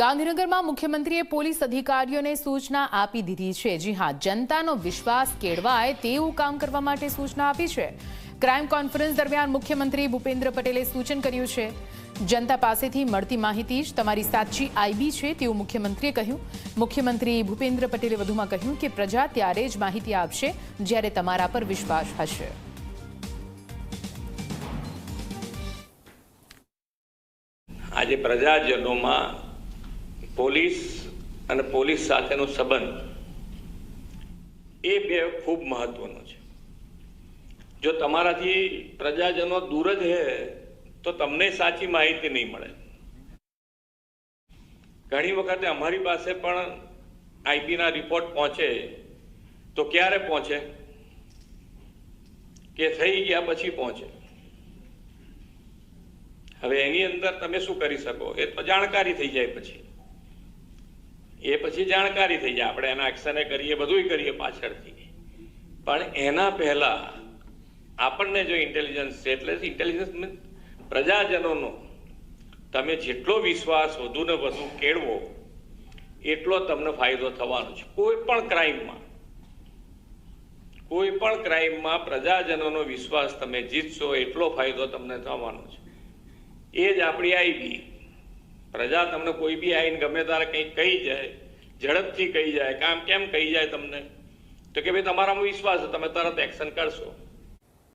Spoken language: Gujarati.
ગાંધીનગરમાં મુખ્યમંત્રીએ પોલીસ અધિકારીઓને સૂચના આપી દીધી છે। જી હા, જનતાનો વિશ્વાસ કેળવાય તેવું કામ કરવા માટે સૂચના આપી છે। ક્રાઇમ કોન્ફરન્સ દરમિયાન મુખ્યમંત્રી ભૂપેન્દ્ર પટેલે સૂચન કર્યું છે। જનતા પાસેથી મળતી માહિતી જ તમારી સાચી આઈબી છે તેવું મુખ્યમંત્રીએ કહ્યું। મુખ્યમંત્રી ભૂપેન્દ્ર પટેલે વધુમાં કહ્યું કે પ્રજા ત્યારે જ માહિતી આપશે જ્યારે તમારા પર વિશ્વાસ હશે। આજે પ્રજાજનોમાં પોલીસ અને પોલીસ સાથેનો સંબંધ એ બે ખૂબ મહત્વનો છે। જો તમારાથી પ્રજાજનો દૂર જ હે તો તમને સાચી માહિતી નહીં મળે। ઘણી વખતે અમારી પાસે પણ આઈબીના રિપોર્ટ પહોંચે તો ક્યારે પહોંચે કે થઈ ગયા પછી પહોંચે। હવે એની અંદર તમે શું કરી શકો એ તો જાણકારી થઈ જાય પછી જાણકારી થઈ જાય, આપણે એના એક્શને કરીએ, બધુંય કરીએ પાછળથી, પણ એના પહેલા આપણને જો ઇન્ટેલિજન્સ છે, એટલે ઇન્ટેલિજન્સ મીન્સ પ્રજાજનોનો તમે જેટલો વિશ્વાસ વધુ ને વધુ કેળવો એટલો તમને ફાયદો થવાનો છે। કોઈ પણ ક્રાઇમમાં પ્રજાજનોનો વિશ્વાસ તમે જીતશો એટલો ફાયદો તમને થવાનો છે। એ જ આપણી આઈબી। પ્રજા તમને કોઈ બી આવીને ગમે ત્યારે કંઈક કહી જાય, ઝડપથી કહી જાય, કામ કેમ કહી જાય તમને તો કે ભાઈ તમારામાં વિશ્વાસ છે, તમે તરત એક્શન કરશો।